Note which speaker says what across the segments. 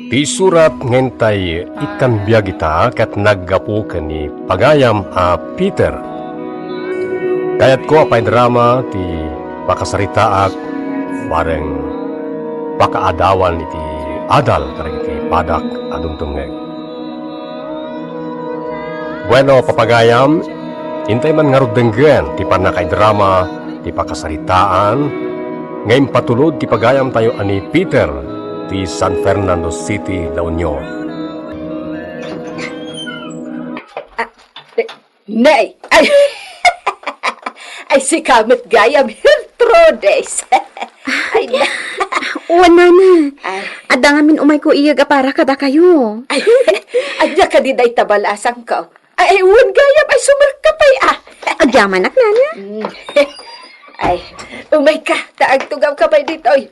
Speaker 1: Ti surat ngentay ikan biyagita kat naggapu ni pagayam a Peter. Kayat ko apay drama ti pakasaritaak bareng pakaadawan iti adal karag iti padak adumtumngeg. Bueno, papagayam, intay man nga rugdenggen ti panakay drama ti pakasaritaan ngayon patulod ti pagayam tayo ani Peter ti San Fernando City, La Union.
Speaker 2: Nay! Ay si Kamit Gayam Hiltrodes. Ay na.
Speaker 3: Wala na.
Speaker 2: Ay.
Speaker 3: Ada ngamin umay ko iyag para kada kayo.
Speaker 2: Ay, adya ka di day tabalasang ka. Ay, uwan Gayam, ay sumarkapay ah.
Speaker 3: Adyaman ak nana.
Speaker 2: Ay, umay ka, taag tugaw ka pa dito. Ay,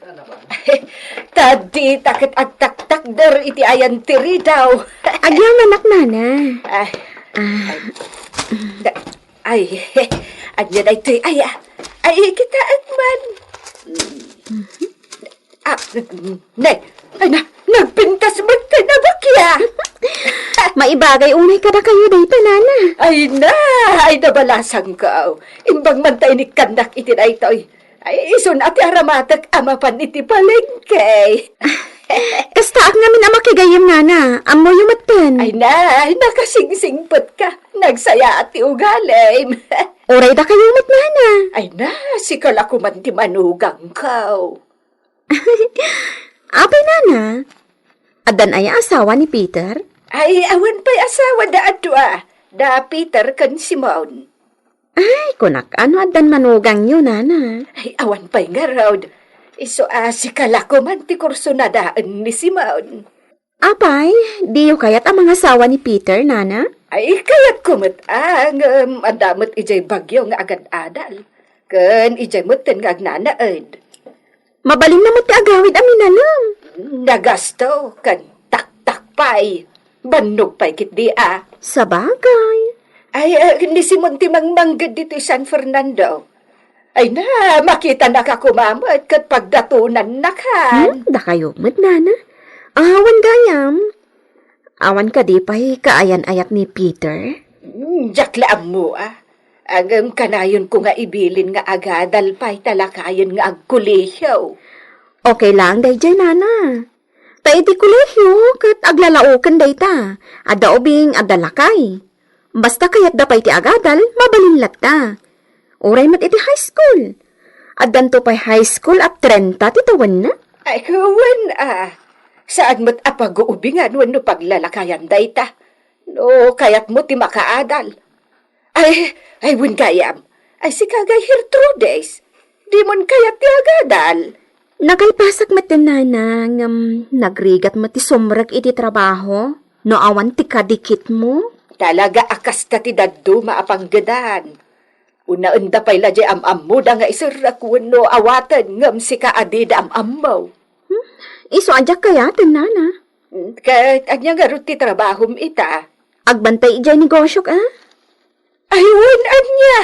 Speaker 2: tadi takit agtak-tak der iti ayan tiri daw.
Speaker 3: Adyaman ak nana.
Speaker 2: Ay, ay, adya day to'y ay, ay, kita agman. Nay, ay na, nagpintas man ka na bakya.
Speaker 3: Maibagay unay kada kayo dayta nana.
Speaker 2: Ay na, ay nabalasang ka. Imbang man tayo ni kandak iti na ito. Ay, isun ati aramatak amapan iti palengke.
Speaker 3: Kasta ak ngamin ama kigayam nana. Amo yung matpan.
Speaker 2: Ay na, nakasingsingpot ka. Nagsaya ati ugalim.
Speaker 3: Oray da kayo mat nana.
Speaker 2: Ay na, sikal ako man ti manugang ka.
Speaker 3: Apay nana. Adan ay asawa ni Peter?
Speaker 2: Ay, awan pa'y asawa da adwa. Da Peter kan Simon.
Speaker 3: Ay, kunak ano adan manugang nyo nana.
Speaker 2: Ay, awan pa'y nga raw. Iso sikal ako man ti kurso na daan ni Simon.
Speaker 3: Apay, di yung kayat ang mga asawa ni Peter nana?
Speaker 2: Ay, kaya't kumot ang adamot ijay bagyo nga agad adal. Kan ijay mutin nga agnanaad.
Speaker 3: Mabaling naman ti agawid amin alam.
Speaker 2: Nagasto kan tak-tak pa'y. Banog pa'y kit di
Speaker 3: Sa bagay.
Speaker 2: Ay, ni Simon ti mangmanggad dito San Fernando. Ay na, makita na ka kumamot kat pagdatunan na kan.
Speaker 3: Da kayo mat nana. Awan gayam. Awan ka di pa'y kaayan-ayak ni Peter?
Speaker 2: Jaklaan mo Agam kanayon ko nga ibilin nga agadal pa'y talakayon nga agkulihaw.
Speaker 3: Okay lang, dayjay nana. Ta iti kulehyo, kat aglalaukan dayta. Ada ubing, ada lakay. Basta kayat dapay ti agadal, mabalinlat ta. Uray mat iti high school. Adan to pa'y high school at 30 titawan na.
Speaker 2: Ay, kawan Saan mo't apag-uubingan no paglalakayan dayta? No, kayat mo ti makaadal. Ay, win kayam. Ay, si kagay Hiltrodes. Di mon kayat ti agadal.
Speaker 3: Nagaypasak mat din nana, nagrigat mat ti sumrag iti trabaho. No awan ti kadikit mo.
Speaker 2: Talaga akas ka ti daddo maapanggadan. Una-unda pa'y ladya am-am mo da nga isarakuan no awatan ngam si kaadi da am-am mo.
Speaker 3: Iso adyak kaya tin nana.
Speaker 2: Kahit anya nga rin ti trabahom ita.
Speaker 3: Agbantay ijay negosyo ka?
Speaker 2: Ayun, anya.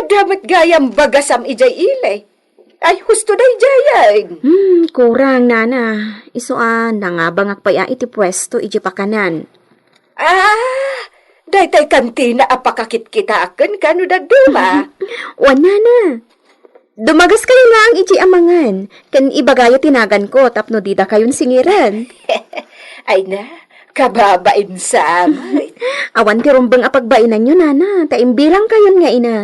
Speaker 2: Adamat gayam bagasam ijay ilay. Ay, husto na ijayan.
Speaker 3: Kurang nana. Iso nangabangak pa ya iti pwesto iti pakanan.
Speaker 2: Daytay kantina apakakit kita akan kano da duma.
Speaker 3: Wan nana. Dumagas kayo lang iti amangan. Kan ibagayo tinagan ko tapno dida kayon singiran.
Speaker 2: Ay na, kababain sa amay.
Speaker 3: Awan ti rumbang apagbainan nyo nana. Taimbilang kayon nga ina.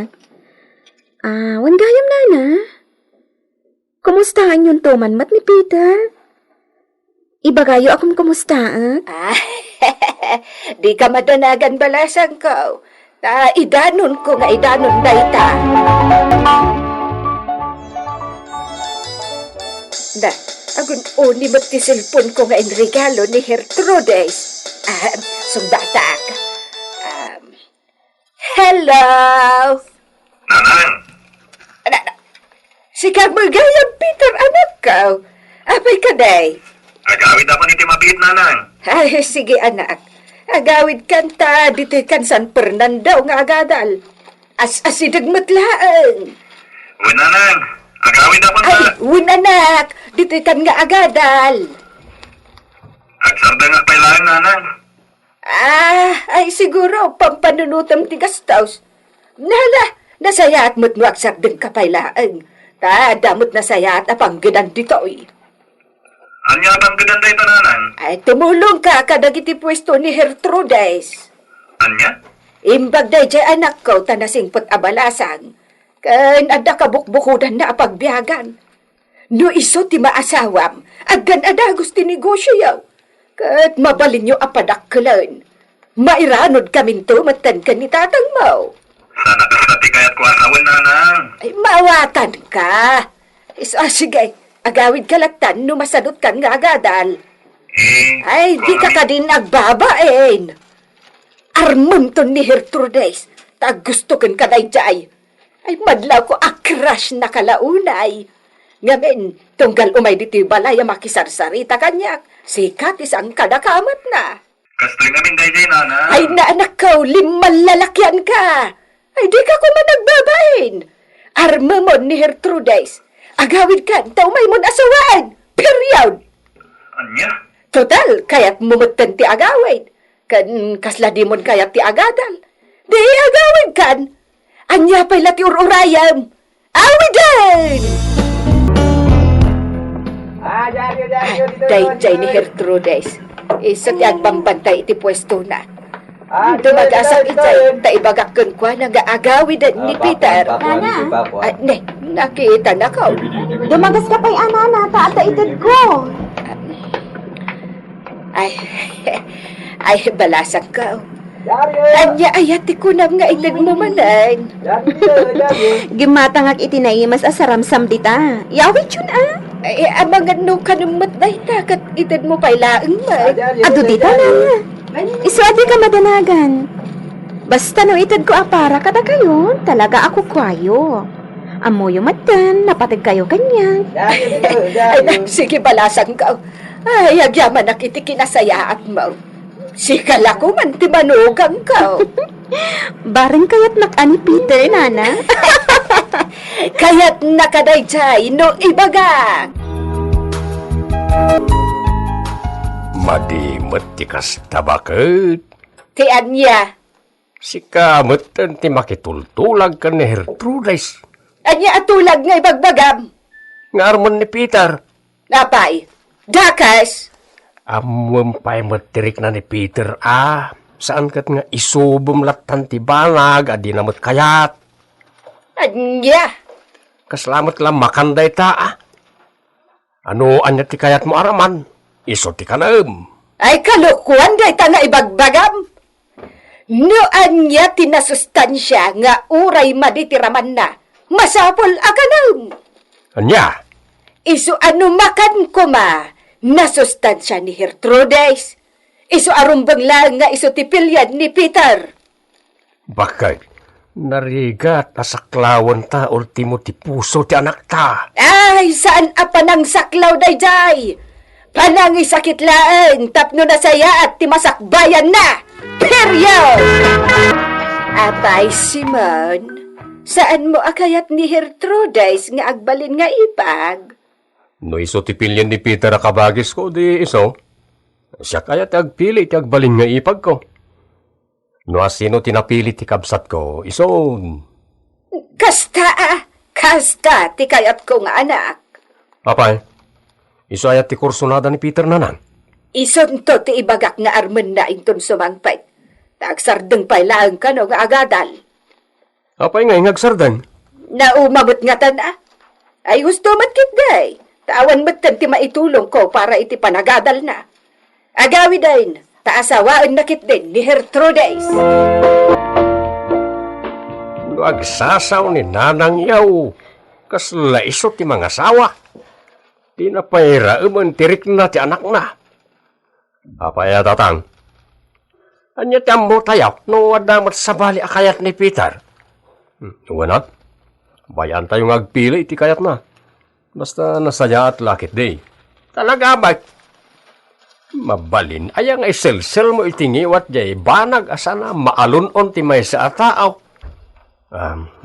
Speaker 3: Wan gayam nana. Kumustahan yung tuman mat ni Peter? Ibagayo akong kumustahan?
Speaker 2: Di ka madanagan balasang ko. Idanon ko nga idanon dayta. Agun ni mo't ti cellphone ko nga inregalo ni Hiltrodes. Sungdatak. Hello!
Speaker 4: Nanang!
Speaker 2: Si Kamagayang Peter, anak ka. Apay ka, day?
Speaker 4: Agawid ako ni Timabit, nanang.
Speaker 2: Ay, sige, anak. Agawid kanta, dito kan San Fernando nga agadal. Asidag matlaan.
Speaker 4: Uy, nanang. Agawid ako na.
Speaker 2: Ay, anak. Dito kan nga agadal.
Speaker 4: At lang, nanang.
Speaker 2: Ay siguro, pampanunutam ti gastaws. Nala, nasaya at mutmuak sabdeng kapailaan. Ta, damot nasaya at apanggadan dito'y.
Speaker 4: Anya bang gadanda ito, nanang?
Speaker 2: Ay, tumulong ka kadagiti pwesto ni Gertrudes.
Speaker 4: Anya?
Speaker 2: Imbag day jay anak ko, tanasingpot abalasan. Kan ada kabukbukudan na apagbiyagan. No iso ti maasawam, aggan adagos ti negosyo yaw. Kat mabalin nyo apadakkelan. Mairanod kaminto matan ka ni tatang mo.
Speaker 4: Sana kasati kaya't ko asawan, nanang.
Speaker 2: Ay, mawatan ka. Sige, agawid kalatan no masadot kan nga agadal. Ay, di ka ka din nagbabain. Armonton ni Gertrudes, ta gusto kan kadayjay. Ay, madlaw ko akrash na kalaunay. Ngamen, tunggal umay dito balay makisarsarita kanyak. Sikat isang kadakamat na.
Speaker 4: Kastring amin day, nanang.
Speaker 2: Ay, naanak ko, limang lalakyan ka. Ay, di ka ko managbabain. Armamon ni Gertrudes. Agawid ka, taumay mo asawaan. Period.
Speaker 4: Anya?
Speaker 2: Total, kaya't mumutan ti agawid. Kan kasladimon kayat ti agadal. Di agawid kan. Anya pa'y lati ururayam. Awidan! Day ni Gertrudes. Isa ti agbambantay iti pwesto na. Dumagasak itay, taibagakon kwa na agawidan ni Peter. Ne, nakita na ko.
Speaker 3: Dumagas ka pa'y anana, taata itid ko.
Speaker 2: Ay, balasan ka. Anya ayati ko na nga itid mo manan.
Speaker 3: Gimatangag itinaimas asaramsam dita. Yawit yun
Speaker 2: Ay, amangan no kanumot na itakat itid mo pa'y laeng man.
Speaker 3: Ado dita na. Isuadi ka madanagan. Basta no itid ko apara kada kayo, talaga ako kwayo. Amoyo matan, napatig kayo kanya.
Speaker 2: Ay, sige balasan ka. Ay, agyaman nakiti kinasayaat mo. Sikala ko man ti manugang ka.
Speaker 3: Bareng kayat nakani Peter, nana.
Speaker 2: Kaya't nakadayjay no ibaga.
Speaker 1: Madimot ti kastabaket.
Speaker 2: Ti Anya.
Speaker 1: Si kamutan ti makitultulag ka ni Gertrudes.
Speaker 2: Anya atulag nga ibagbagam.
Speaker 1: Nga armon ni Peter.
Speaker 2: Napay. Dakas.
Speaker 1: Amwem pa'y matirik na ni Peter, saan kat nga isubom latan ti banag, adi namot kayat.
Speaker 2: Anya.
Speaker 1: Kaslamat lang makanday ta, Ano anya ti kayat mo araman? Iso ti kanam.
Speaker 2: Ay kalukuan day ta nga ibagbagam. No anya tinasustansya nga uray maditiraman na. Masapol akanam.
Speaker 1: Anya?
Speaker 2: Isu ano makan ko ma. Nasustansya ni Gertrudes. Isu arumbang lang nga isu tipilyan ni Peter.
Speaker 1: Bakit? Narigat asaklawan ta ultimo ti puso ti anak ta.
Speaker 2: Ay, saan apanang saklaw dayjay? Panang isakit laeng tapno na saya at timasakbayan na. Period! Apay, Simon, saan mo akayat ni Gertrudes nga agbalin nga ipag?
Speaker 1: No iso ti pilyan ni Peter akabagis ko, di iso. Siya kaya ti agpili ti agbalin nga ipag ko. No asino tinapili ti kabsat ko, iso.
Speaker 2: Kasta ti kayat ko nga anak.
Speaker 1: Apay, iso ayat ti kursunada ni Peter nanan.
Speaker 2: Ison to ti ibagak nga armen na inton sumangpay. Tagsardeng pay laeng ka no nga agadal.
Speaker 1: Apay nga ingagsardan.
Speaker 2: Naumabot nga tana. Ay gusto matkit day. Tawan matan ti maitulong ko para iti panagadal na. Agawi dahin, taasawaan nakit din ni Gertrudes.
Speaker 1: No agsasaw ni nanang yaw, kasla iso ti mga sawa. Di na payra tirik na ti anak na. Apaya tatang. Anya ti ammo tayaw, no adamat sabali akayat ni Peter. Wanat, bayan tayong agpili iti kayat na. Basta nasaya at lakit day. Talaga ba? Mabalin, ayang iselsel mo itingiwat jay banag asana maalunon ti may sa ataaw.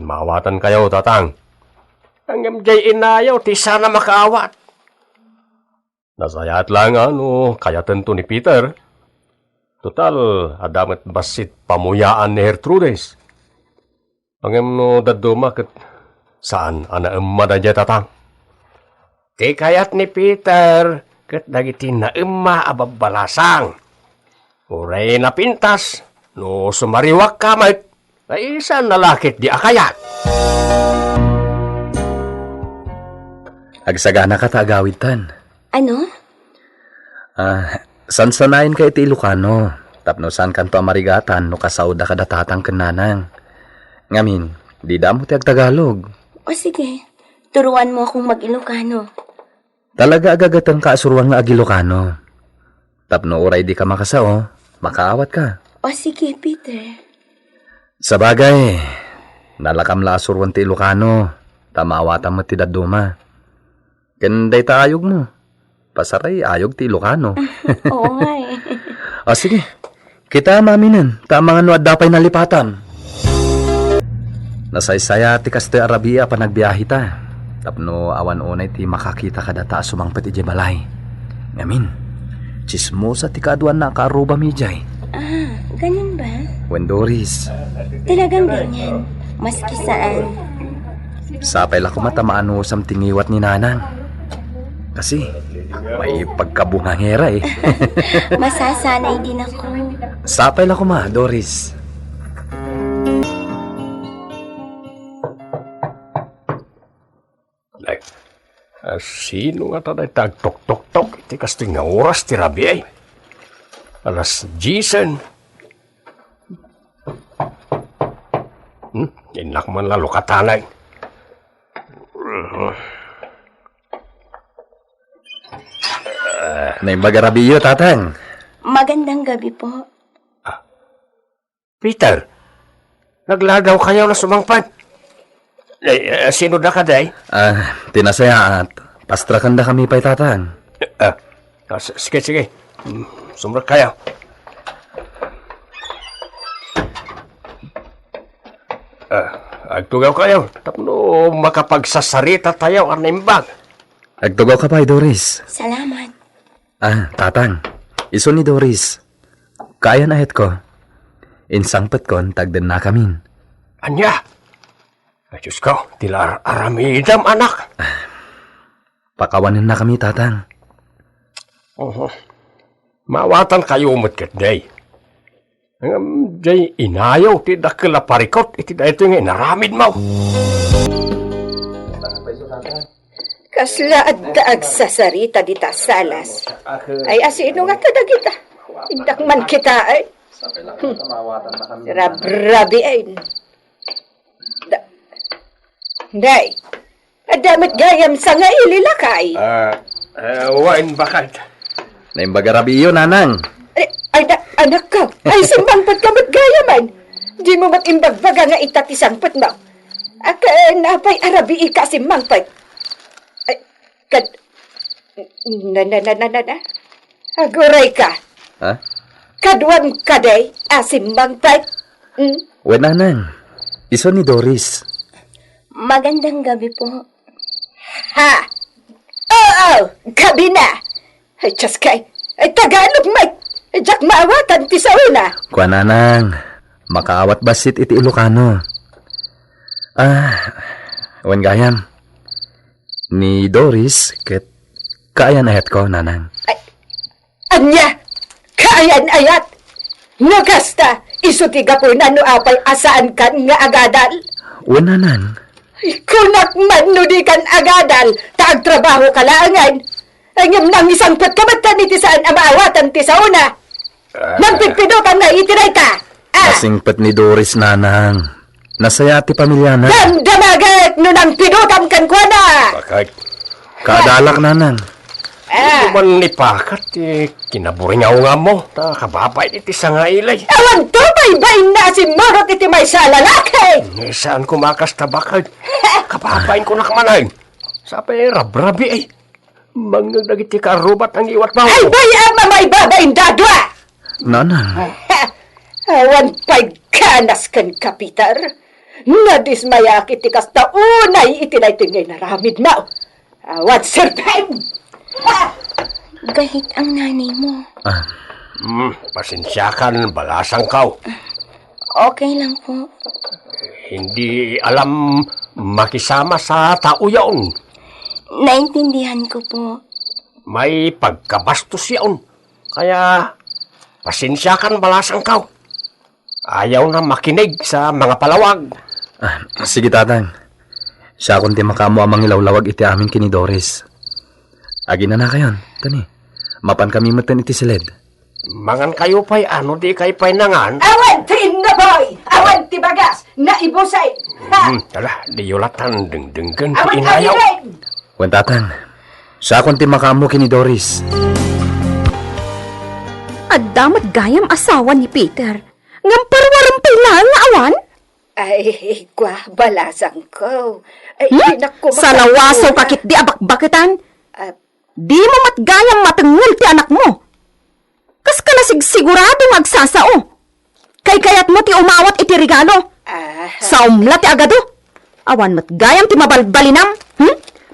Speaker 1: Mawatan kayo, tatang. Ang jay inayaw ti sana makaawat. Nasaya at lang kaya tento ni Peter. Total, adamat basit pamuyaan ni Gertrudes. Pangem no daduma ket saan ana emma da jay tatang. Ti kayat ni Peter ket dagiti na emma ababalasang. Uray na pintas, no sumariwak kamay, ay isan nalakit di akayat.
Speaker 5: Agsagana ka tagawid tan.
Speaker 3: Ano?
Speaker 5: Sansanayin ka iti Ilocano. Tapno saan kan pamarigatan no kasauda ka datatang kenanang. Ngamin, di damo ti Tagalog.
Speaker 3: O sige, turuan mo akong mag-Ilocano.
Speaker 5: Talaga agagatang kaasuruan nga ag-Ilocano. Tapno uray di ka makasao, makaawat ka.
Speaker 3: O sige, Peter.
Speaker 5: Sa bagay, nalakam la asuruan ti Ilocano. Tamawatan mo ti daduma. Kanday ta ayog mo. Pasaray ayog ti Ilocano.
Speaker 3: Oo nga eh.
Speaker 5: O sige, kita maminan. Tama nga no at dapay nalipatan. Nasaysaya ti kastoy Arabia pa nagbiyahe ta. Tapno awan unay ti makakita ka data sumangpet iti balay. Ngamin, chismosa ti kaduan na kaaruba mi jay.
Speaker 3: Ganyan ba?
Speaker 5: Wendoris,
Speaker 3: Talagang ganyan. Maski saan.
Speaker 5: sapay la kumatamaan mo sam tingiwat ni nanang. Kasi, may pagkabungangera eh.
Speaker 3: Masasanay din ako.
Speaker 5: Sapay la kuma, Doris.
Speaker 1: Like, sino nga taday tagtok-tok-tok? Iti kasting nga oras ti rabi ay. Alas 10. Inak man lalo katanay.
Speaker 5: Naimbaga tatang.
Speaker 3: Magandang gabi po.
Speaker 1: Peter, naglagaw kayo na sumangpan. Sino na ka, day?
Speaker 5: Tinasaya at pastrakan da kami pa'y tatang.
Speaker 1: Sige. Sumrak kayo. Agtugaw kayo. Tapno makapagsasarita tayo ang naimbag.
Speaker 5: Agtugaw ka pa'y, Doris.
Speaker 3: Salamat.
Speaker 5: Tatang, iso ni Doris. Kaya na het ko. Insangpet kon tagdan na kamin.
Speaker 1: Anya? Ay, Diyos ko, tila aramidam, anak.
Speaker 5: Pakawanin na kami, tatang.
Speaker 1: Mawatan kayo umutkat, day. Day, inayaw, ti dakila parikot, iti da ito nga inaramid mo.
Speaker 2: Kasla at daag sa sarita dita salas. Ay asino nga tadagita. Indak man kita ay. Rabrabi ay. Day, adamit gayam sa nga ililakay.
Speaker 1: Wain bakad.
Speaker 5: Naimbaga iyo, nanang.
Speaker 2: Anak ka, ay simbangpat ka mat gayaman. Di mo mat imbagbaga nga itatisangpat mo. Napay arabi ika simbangpat. Ay, aguray ka.
Speaker 5: Ha?
Speaker 2: Kadwan ka day, asimbangpat.
Speaker 5: We, nanang. Iso ni Doris.
Speaker 3: Magandang gabi po.
Speaker 2: Ha? Oo, gabi na. Ay, Diyos kay, ay Tagalog, Mike. Ay, Jack maawatan, ti sa una.
Speaker 5: Kwa, nanang. Makaawat basit iti Ilocano. Wan gayam. Ni Doris, ket kaya na het ko, nanang.
Speaker 2: Anya, kaayan ayat. No kasta, isutiga po na no apay asaan kan nga agadal.
Speaker 5: We, nanang.
Speaker 2: Kunak man no di kan agadal, taag trabaho kalaangan. Ang nang isang patkamatan iti saan amaawatan ti sa una. Nagpigpidotan na itiray ka.
Speaker 5: Kasingpet ni Doris, nanang. Nasaya ti pamilya na.
Speaker 2: Damdamagat no nang pidotan kan kwa na.
Speaker 1: Bakad.
Speaker 5: Kadalak, nanang.
Speaker 1: Man ni pakat, kinaburingaw nga mo. Kababay iti sa nga ilay.
Speaker 2: Awan to, bay-bay na si Marot iti may sa lalaki.
Speaker 1: Saan kumakas tabakad? Kababayin ko na kamanay. Sabi, rabrabi ay. Mangnagdagiti karubat ang iwat mo.
Speaker 2: Ay, bay ama may babayin dadwa.
Speaker 5: Nanang.
Speaker 2: Awan pa'y ganas kan kapitar. Nadismayak iti kasta unay itinay tingay naramid mo. Awan, sir Ben.
Speaker 3: Gahit ang nanay mo.
Speaker 1: Pasensyakan, balasang kaw.
Speaker 6: Okay lang po.
Speaker 1: Hindi alam makisama sa tao yaon.
Speaker 6: Naintindihan ko po.
Speaker 1: May pagkabastos yaon. Kaya, pasensyakan, balasang kaw. Ayaw na makinig sa mga palawag.
Speaker 5: Sige, tatang. Siya kundi makamo amang ilawlawag iti amin kini Doris. Agi na kayon, tani. Mapan kami matan iti silid.
Speaker 1: Mangan kayo pa'y ano di kayo pa'y nangan.
Speaker 2: Awan ti na boy! Awan ti bagas! Naibusay! Ha?
Speaker 1: Tala, di yulatan deng-denggan ti
Speaker 2: Awan
Speaker 1: inayaw.
Speaker 2: awirin!
Speaker 5: Wen tatang, siya kundi makamo kini Doris.
Speaker 3: Adamat gayam asawa ni Peter. Ngam parwarang pila nga awan?
Speaker 2: Ay, kwa, balasang ko. Ay, dinak ko
Speaker 3: Salawaso kakit di abak-bakitan.
Speaker 2: Ah,
Speaker 3: Di mo matgayang matengel ti anak mo. Kas ka na siguradong agsasao. Kay kayat mo ti umawat iti regalo. Sa umla ti agado. Awan matgayang ti mabalbalinam.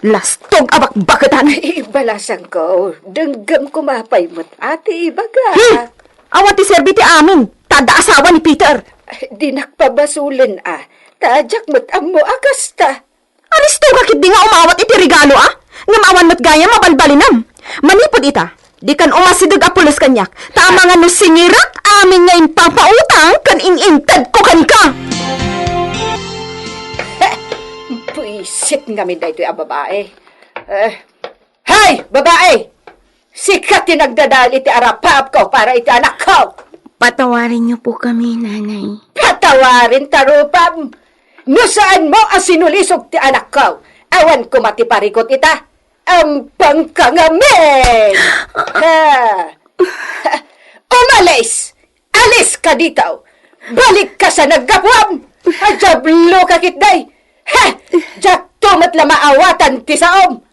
Speaker 3: Lastog abak-bakitan.
Speaker 2: ay, balasang ko. Denggam ko mapay mo't ate, baga.
Speaker 3: Awan ti serbi ti amin. Tada asawa ni Peter.
Speaker 2: Dinak pabasulin Tajak mo't amo agasta.
Speaker 3: Aristo kakit di nga umawat iti regalo Ngam awan matgayang mabalbalinam. Manipod ita. Di kan umasidag apulos kanyak. Tama nga no singirak amin ngayon papautang kan inintad ko kanika.
Speaker 2: Puisit nga min daytoy a babae. Hay, babae! Sikat ti nagdadali ti arapap ko para iti anak ko.
Speaker 6: Patawarin niyo po kami, nanay.
Speaker 2: Patawarin tarupam. No saan mo asinulisog ti anak ko? Awan ko matiparikot ita. Ampang kangamin! Umalis! Alis ka dito! Balik ka sa naggapuam! Ajablo ka kitday! Jak tumat la maawatan ti saom!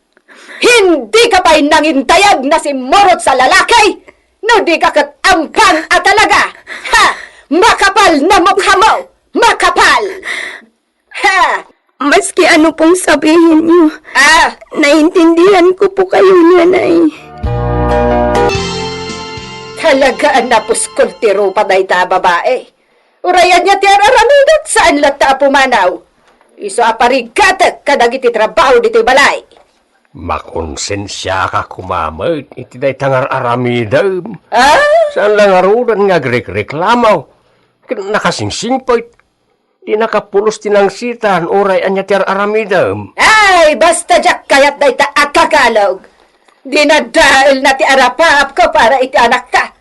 Speaker 2: Hindi ka pa'y nangintayag na si Morot sa lalaki! No di ka kat ampang at talaga! Makapal na mukha mo! Makapal!
Speaker 6: Maski ano pong sabihin niyo, naintindihan ko po kayo, nanay.
Speaker 2: Talagaan na puskol ti rupa na ita babae. Urayan niya ti araramidat saan lata pumanaw. Iso aparigatek kadag iti trabaho diti balay.
Speaker 1: Makonsensya ka kumamit. Iti day tangar aramidam.
Speaker 2: Ah?
Speaker 1: Saan lang arudan nga reklamaw. Nakasingsingpoy. Di nakapulos tinangsitan. Oray anya ti aramidam.
Speaker 2: Ay, basta jak kayat na ita akakalog. Dinadahil na ti arapap ko para iti anak ka.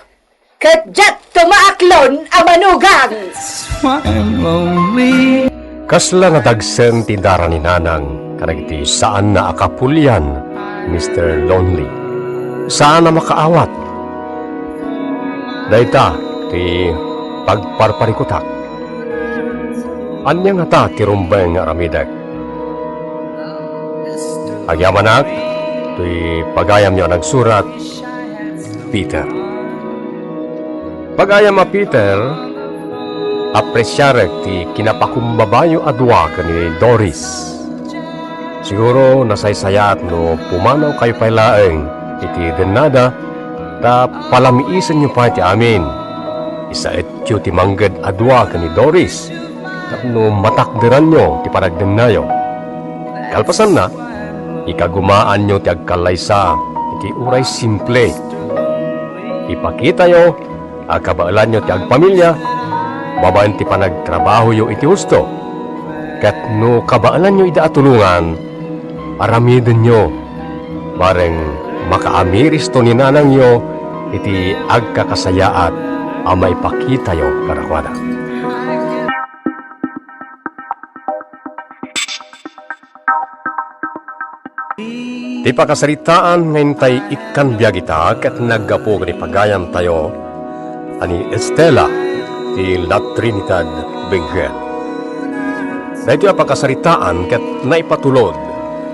Speaker 2: Kadjat tumaaklon ang manugang.
Speaker 1: Kasla nga dagsen ti dara ni Nanang. Kanag iti saan na akapulyan, Mr. Lonely. Saan na makaawat? Dayta, ti pagparparikutak. Anya nga ta ti rumbeng nga ramidak. Agyamanak, ti pagayam niya nagsurat, Peter. Pagayam a Peter, apresyarek ti kinapakumbabayo adwa ni Doris. Siguro nasaysayat no pumanaw kayo pailaeng iti denada ta palamiisan niyo pa ti amin. Isa etyo ti mangged adwa ni Doris no matakderan nyo ti paragdennayo. Kalpasan na, ikagumaan nyo ti agkalaysa iti uray simple. Ipakita yo, agkabaalan nyo ti agpamilya, babaen ti panagtrabaho yo iti husto. Kat no kabaalan nyo ida atulungan, aramiden nyo, bareng makaamiris to ni Nanang yo iti agkakasayaat ang maipakita yo karakwada. Di pakasaritaan ngayon tay ikan biyagita kat naggapo ni pagayam tayo ani Estela ti La Trinidad Benguet. Dahito ang pakasaritaan kat naipatulod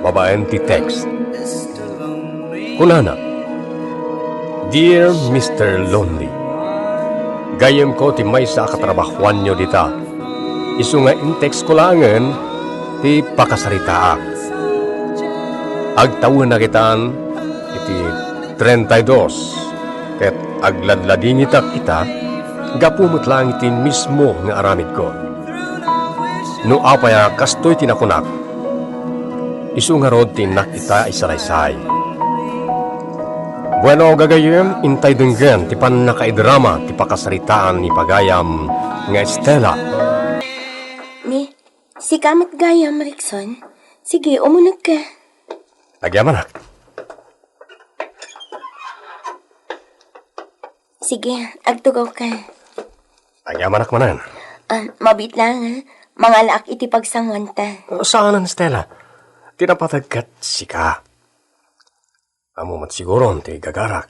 Speaker 1: babaen ti text. Kunana, Dear Mr. Lonely, gayem ko ti may sa katrabahuan nyo dita. Isu nga in text ko langan ti pakasaritaan. Agtawin na kitan iti 32 ket agladladingitak ita, gapumot lang iti mismo nga aramid ko. No apaya kastoy tinakunak, isu nga rod tinak ita isalaysay. Bueno, gagayem, intay denggan ti pan nakaidrama ti pakasaritaan ni Pagayam nga Estela.
Speaker 6: Ni, si Kamat Gayam, Rickson. Sige, umunag ka.
Speaker 1: Agyaman.
Speaker 6: Sige, agtugaw ka.
Speaker 1: Agyaman manan.
Speaker 6: Mabit lang, ha? Mga laak iti pagsangwanta.
Speaker 1: Saanan, Stella? Tinapatagkat sika. Amo mat siguro ti gagarak.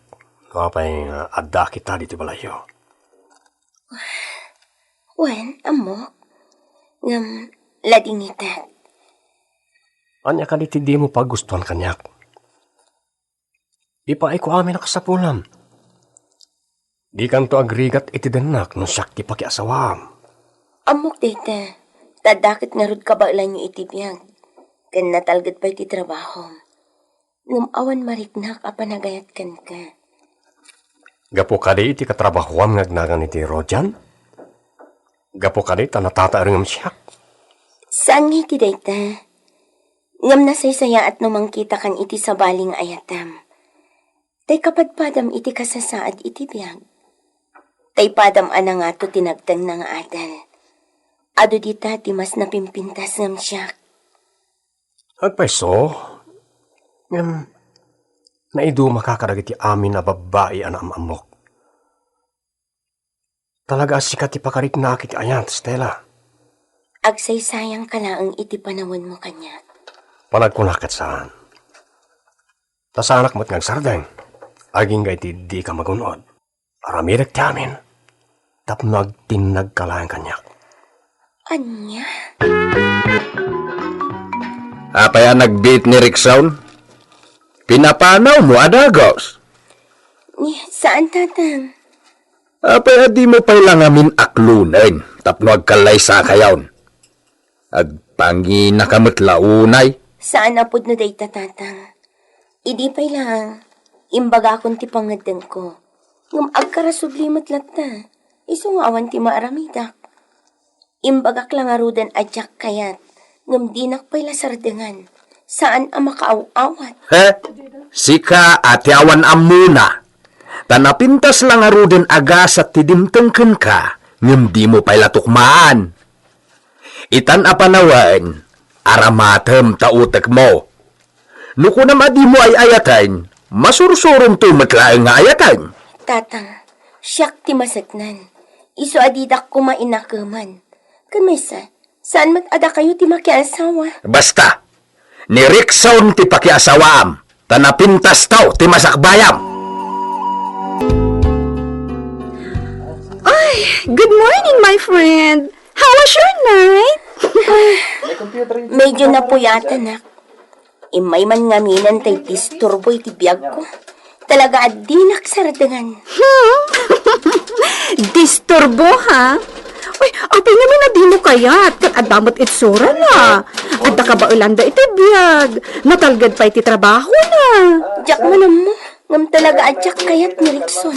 Speaker 1: Mapay adda kita dito balayo.
Speaker 6: Wan, amo. Ngam, ladingitat.
Speaker 1: Anya ka diti di mo pagustuhan kanyak. Ipaay ko amin nakasapulam. Di kanto agrigat iti denak no siyak ti pakiasawam.
Speaker 6: Amok data. Tadakit nga rod kabailan nyo iti biyag. Kan natalgad pa iti trabaho. Ngam awan mariknak apanagayat kan ka.
Speaker 1: Gapo ka di iti katrabahuam ngagnagan iti Rojan? Gapo ka di tanatataring siyak?
Speaker 6: Saan nga iti data? Ngam nasaysaya at numangkita kan iti sabaling ayatam. Tay kapadpadam iti kasasaad iti biyag. Tay padam ana nga to tinagtang na nga adal. Ado dita ti mas napimpintas ngam siyak.
Speaker 1: Agpaiso, naidu makakadagiti amin na babae anamamok. Talaga sikat ti pakarik na akit ayat, Stella.
Speaker 6: Agsaysayang kalaang iti panawon mo kanya.
Speaker 1: Panagkunakat saan. Tasanak mo't ngagsardeng. Aging ga iti di ka magunod. Aramirek ti amin. Tapnag tinag kalayang kanyak.
Speaker 6: Anya?
Speaker 5: Apaya nagbit ni Rickson? Pinapanaw mo adagos.
Speaker 6: Ni, saan tatang?
Speaker 5: Apaya di mo pailangamin aklunan, tapno agkalay sa kayawn. Agpangi nakamatlaunay.
Speaker 6: Saan apod na day tatang? Idi pa'y lang. Imbaga akong ti pangadang ko. Ngam agkarasublimat latta. Iso nga awan ti maaramidak. Imbagak lang arudan adyak kayat. Ngam dinak pa'y lasardengan. Saan ang makaaw-awat?
Speaker 5: He? Sika ati awan amuna. Tanapintas lang aruden agas at tidimtengken ka. Ngam di mo pa'y latukmaan. Itan apanawan, aramatem tautek mo. Nukunam adi mo ay ayatan, masursurong tumatlaang nga ayatan.
Speaker 6: Tatang, siyak ti masagnan. Iso adidak ko mainakaman. Kanmaysa, saan mag-ada kayo ti makiasawa?
Speaker 5: Basta, ni Rickson ti pakiasawaam, tanapintas tao ti masakbayam.
Speaker 3: Ay, good morning, my friend. How was your night?
Speaker 6: Medyo napuyatan na. Imay man nga minan tay disturbo iti biyag ko. Talaga adinak saradangan.
Speaker 3: Disturbo, ha? Uy, apay namin na di mo kayat. Kat adamot itsura na. Adda ka ba ulanda iti biyag? Natalgad pa iti trabaho na.
Speaker 6: Jak manam mo. Ngam talaga adyak kayat ni Rickson.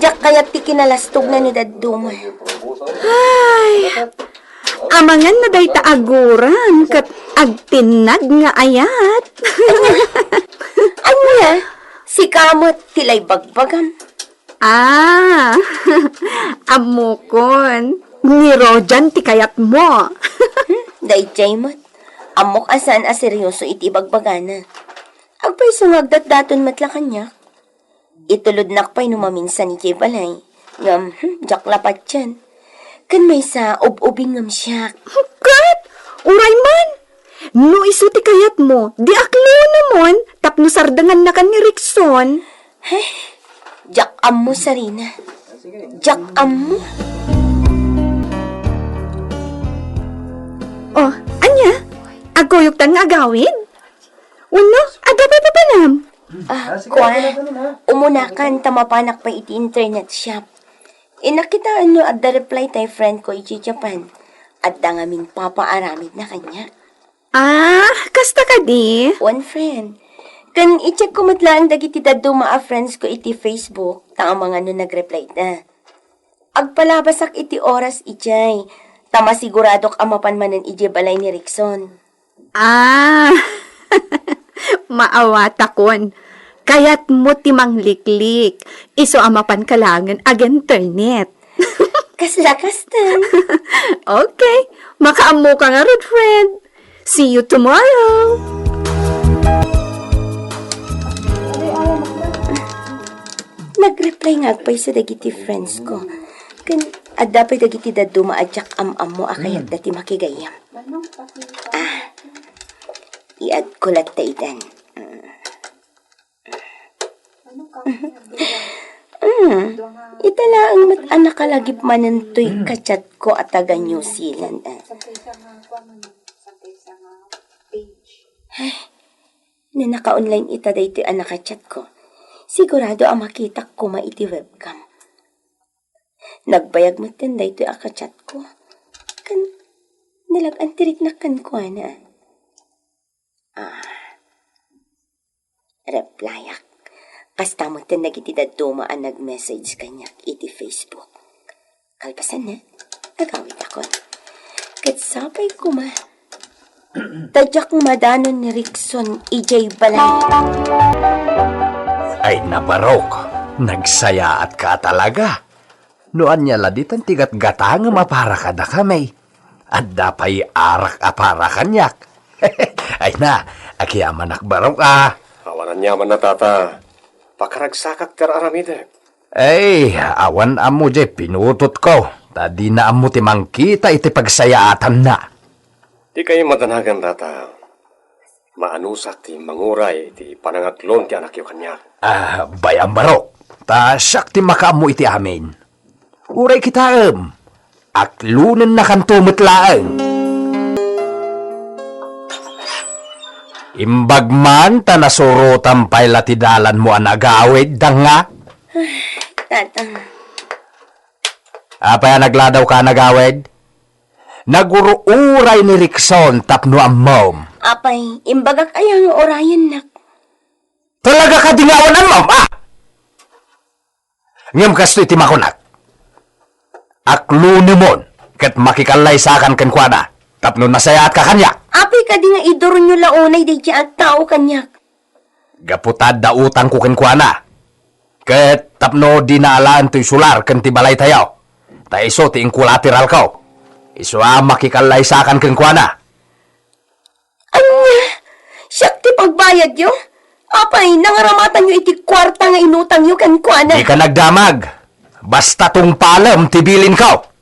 Speaker 6: Jak kayat ti kinalastog na ni Daduma.
Speaker 3: Ay, amangan na day taaguran. Kat agtinag nga ayat.
Speaker 6: Anya? Si Kamot tilay bagbagam.
Speaker 3: Ah, amukon. Ni Rojan ti kayat mo.
Speaker 6: Day Jaymot. Amok asan aseryoso iti bagbagana. Agpay sungagdat daton matlakan niya. Itulod nakpay numaminsan ni Jay Balay. Ngam, jak lapat yan. Kan may sa ubing ngam siya.
Speaker 3: Kat, uray man. No isuti kayat mo, di aklo namon, tapno sardangan na kan ni Rickson.
Speaker 6: Jak ammo Sarina. Jak ammo.
Speaker 3: Oh, anya? Agoyok tan nga agawid? Uno, agapay pa panam.
Speaker 6: Kwa, umunakan tamapanak pa iti internet shop. Inakitaan nyo at the reply tay friend ko iti Japan. At dangamin papaaramid na kanya.
Speaker 3: Ah, kasta ka di?
Speaker 6: One friend. Kan i-check ko matlaan dagiti daddo maa friends ko iti Facebook, ta ang mga nag-reply na. Agpalabasak iti oras ijay, tama siguradok amapan manen ije balay ni Rickson.
Speaker 3: Ah, maawat akon. Kaya't mo timang liklik. Iso amapan kalangan ag internet.
Speaker 6: Kasla-kastan.
Speaker 3: Okay, makaamo ka nga rin, friend. See you tomorrow.
Speaker 6: Nag-reply nga agpay sa dagiti friends ko. Kan adapay dagiti daddo maadyak am-am mo akayat dati makigayam. I-add ko lataydan. Itala ang mat-anak kalagip manen to'y kachat ko at taga New Zealand. Ay, na naka-online ita da ito'y anak kachat ko. Sigurado ang makita ko maiti webcam. Nagbayag mo tinday ito'y akachat ko. Kan, nilag-antirik na kan ko na. Replyak. Kasta mo tinag iti daduma ang nag-message kanya iti Facebook. Kalpasan na, agawit ako. Katsapay ko ma. Tadyak madanon ni Rickson, EJ Balay.
Speaker 5: Ay nabarok, nagsaya at ka talaga. Noan niya laditan tigat gata nga mapara ka na kami. At dapay arak apara kanyak. Ay na, akiyaman akbarok
Speaker 1: Awanan niya man na tata. Pakaragsakak ter aramide.
Speaker 5: Ay, awan amo je pinutot ko. Tadi na amo timang kita iti pagsayaatan na.
Speaker 1: Di kayo madanagan tata. Maanusak ti manguray ti panangatlon ti anak yu kanya.
Speaker 5: Bayang barok. Ta siyak ti makaamo iti amin. Uray kita aklunan na kantumot laang. Imbag man ta nasurutan pa'y latidalan mo ang nag-awid nga.
Speaker 6: Tatang.
Speaker 5: Apay nagladaw ka nag-awid? Naguruuray ni Rickson tapno ang mom.
Speaker 6: Apay, imbagak ayang orayan nak.
Speaker 5: Talaga ka dingawan ang mom, Ngam kasto iti makunak. Aklunin mo, kat makikalay sa akan kenkwana. Tapno nasaya at kakanyak.
Speaker 6: Apay ka di nga idoro nyo launay di at tao kanyak.
Speaker 5: Gaputad da utang ko kenkwana. Ket tapno di naalaan to'y sular ken ti balay tayaw. Ta iso ti inkulateral ko. Iso makikalay sa akan kenkwana.
Speaker 6: Anya, siyak ti pagbayad yo. Apay, nangaramatan nyo iti kwarta nga inutang nyo kan kuana.
Speaker 5: Di ka nagdamag. Basta tong palam tibilin ko.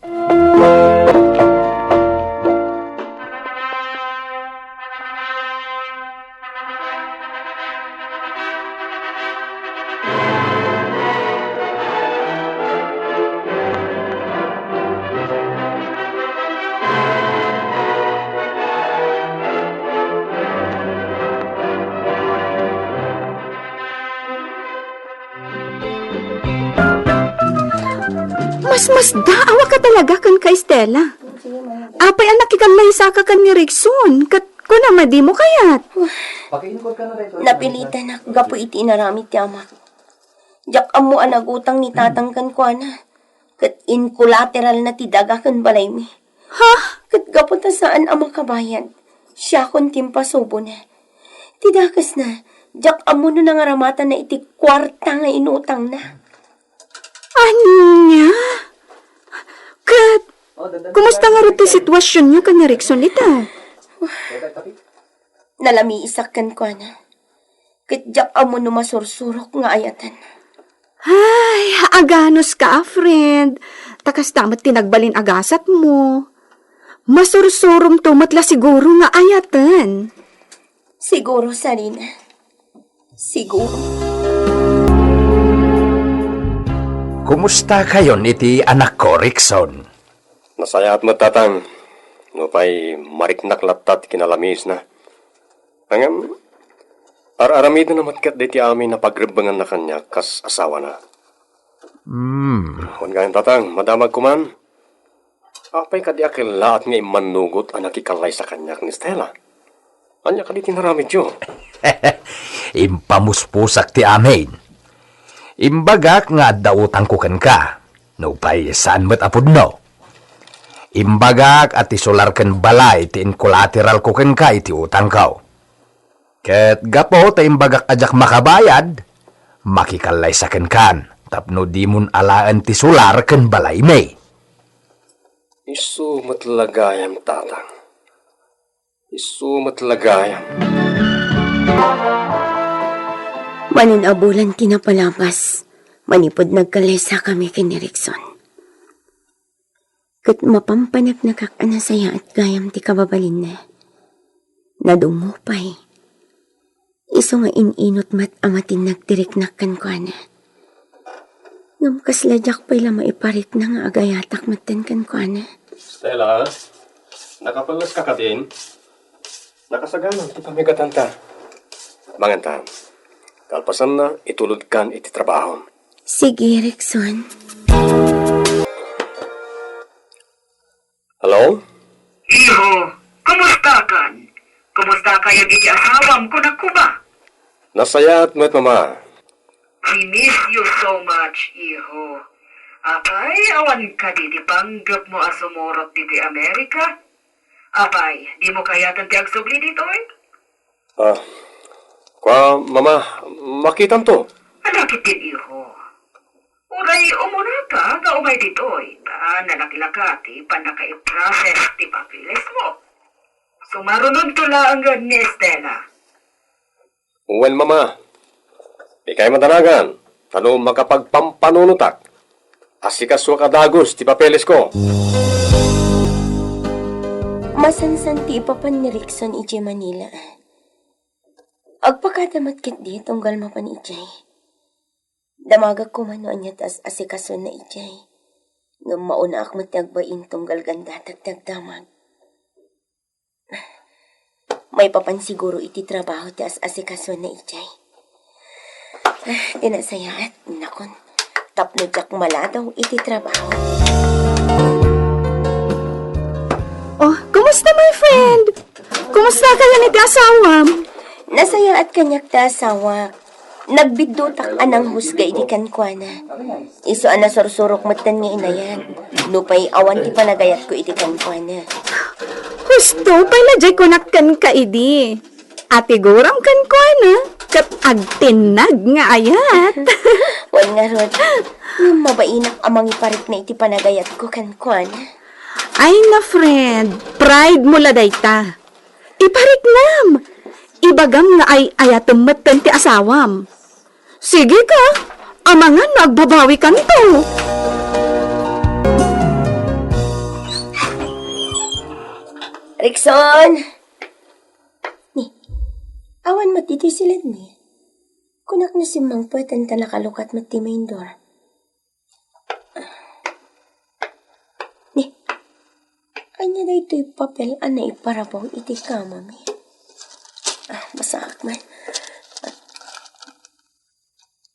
Speaker 3: Mas daawa ka talaga kan kay Stella. Apay ang nakikalay sa ka kan ni Rickson. Kat kuna madi mo kayat.
Speaker 6: Napilitan na gapo iti inaramit ti amak. Jak amo ang nagutang ni tatang kan kuana. Kat in collateral na ti daga kan balay mi.
Speaker 3: Ha?
Speaker 6: Kat gapo ta saan ang makabayan. Siya kon timpasubo na. Ti dagas na. Jak amo no nangaramatan na iti kwarta nga inutang na.
Speaker 3: Anya? Kat, kumusta nga rin ti sitwasyon nyo kan ni Rickson ita?
Speaker 6: Nalami isak kan kuana. Kat jak amo no masursurok nga ayatan.
Speaker 3: Ay, aganos ka, friend. Takas tamat tinagbalin agasat mo. Masursurom tumatla siguro nga ayatan.
Speaker 6: Siguro, Sarina. Siguro.
Speaker 5: Kumusta kayon iti anak ko, Rickson?
Speaker 1: Nasaya at matatang. No pa'y mariknak latat kinalamis na. Hangam, aramida na matkat di ti amin na pagribangan na kanya kas asawa na. Kung ganyan tatang, madamag kuman. Apay ka di akilaat nga imanugot ang nakikalay sa kanya ni Stella. Anya ka di tinaramid yun.
Speaker 5: Impamuspusak ti amin. Imbagak nga dautang ko ken ka. No pay saan met apod no. Imbagak at isular ken balay ti collateral ko ken ka iti utang kao. Ket gapo ta imbagak ajak makabayad, makikalay sa ken kan, tapno di mun alaan ti sular ken balay me.
Speaker 1: Isu matlagayam, tatang. Isu matlagayam.
Speaker 6: Mananabulan tinapalapas, manipod nagkalesa kami kini Rickson. Kat mapampanag nakakanasaya at gayam ti kababalin na. Nadungupay. Iso nga ininot mat amatin nagtiriknakan ko na. Ngam kasladyak pa'y lama iparik na nga agayatak matan kan ko na.
Speaker 1: Stella, nakapalas ka ka din. Nakasaganan, ti pamigatanta. Mangantan, kalpasan na itulod kan iti trabaho.
Speaker 6: Sige, Rickson.
Speaker 1: Hello?
Speaker 7: Iho, kumusta kan? Kumusta kayo iti asawam ko na kuba?
Speaker 1: Nasayat mo't mama.
Speaker 7: I miss you so much, Iho. Apay, awan ka di panggap mo asumurot di Amerika? Apay, di mo kaya tanti agsubli dito eh?
Speaker 1: Mama, makitam to.
Speaker 7: Alakit din, Iho. Uray, umuna ka, nga umay dito eh. Nalakilakati, panaka-i-process ti papilis mo. Sumarunod tula ang ni Estela.
Speaker 1: Well, mama, di kayo madanagan. Ano makapagpampanunutak? Asikaso kadagos, ti papeles ko.
Speaker 6: Masansan ti ipapan ni Rickson ije Manila. Agpakadamat kit di tunggal mapan ijay. Damagag ko man anyat as asikason na ijay. Ngam mauna ak matagbain tunggal ganda tagdamag. May papan siguro iti trabaho ti as asikason na ijay. Tinasayaat, nakon. Tapno jak maladaw iti trabaho.
Speaker 3: Oh, kumusta my friend? Kumusta kaya ni ti asawam?
Speaker 6: Nasaya at kanyak ta asawa. Nagbidutak anang husga idikan kwa na. Iso ana sorsorok matan nga inayan. Nupay awan ti panagayat ko idikan kwa na.
Speaker 3: Husto, pala jay kunakkan ka idi. Ati guram kan ko na. Kat agtinag nga ayat.
Speaker 6: Wan nga rod. Nga mabainak amang iparik na iti panagayat ko kan kwa na.
Speaker 3: Ay na friend, pride mo laday ta. Iparik nam. Ibagam nga ay ayatem matan ti asawam. Sige ka, amangan nagbabawi kan to.
Speaker 6: Rickson! Ni, awan matitisilid ni. Kunak na simang puwetan ta nakalukat mat ti main door. Ni, anya na ito'y papel ana iparabaw iti kama mi. Masak man.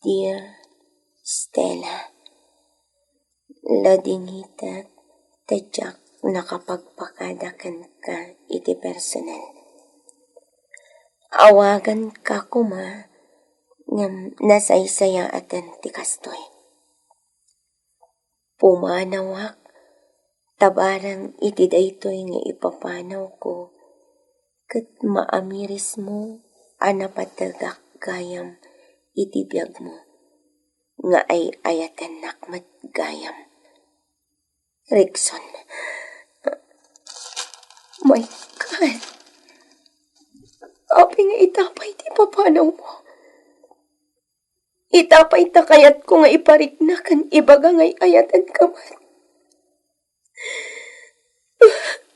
Speaker 6: Dear Stella, ladingitat, tadyak nakapagpakadakan ka iti personal. Awagan ka kuma ngam nasaysaya atan ti kastoy. Pumanawak, tabarang iti daytoy nga ipapanaw ko, kat maamiris mo, anapatagak gayam iti biyag mo, nga ay ayatan nakmat gayam. Rickson, my God, api nga itapay ti papanaw mo. Itapay ta kayat ko nga iparik na kan ibaga nga'y ayatan ka man.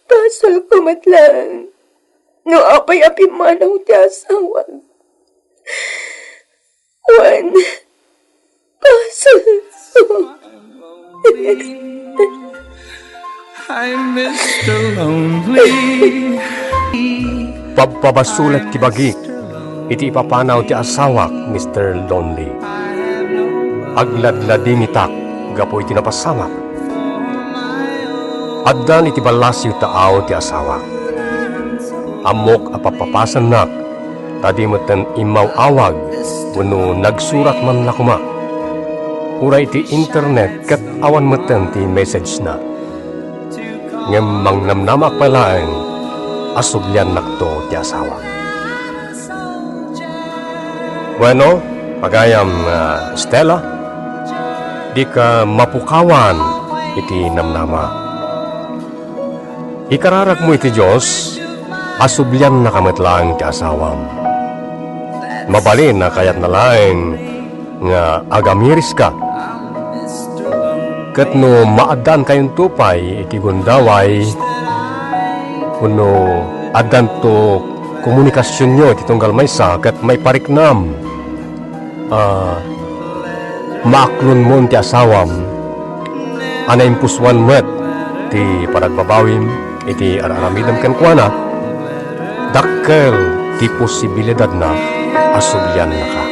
Speaker 6: Pasal ko matlang. No apay-api manaw ti asawan. Wan. Pasal so.
Speaker 8: I'm Mr. Lonely.
Speaker 1: Pabasulat ti bagik, iti ipapanaw ti asawak, Mr. Lonely. Agladlading itak, gapoy ti napasamak. Addan iti balasyo taaw ti asawak. Amok apapapasan nak, Tadi meten imaw awag, wano nagsurat man lakuma. Uray ti internet kat awan meten ti message na. Ngem mang namnamak palaeng, asublyan nakto ti asawa. Bueno, pagayam Stella, di ka mapukawan iti namnama. Ikararag mo iti Diyos, asublyan na kametlang ti asawam. Mabalin na kayat na laeng nga agamiris ka. Kat no maadan kayong tupay iti gundaway, kuno adan to komunikasyon nyo iti tunggal maysa kat may pariknam. Maaklon mo ti asawam, anayimpuswan met ti paragbabawim iti araramidam kenkwana, dakkel ti posibilidad na asublyan na ka.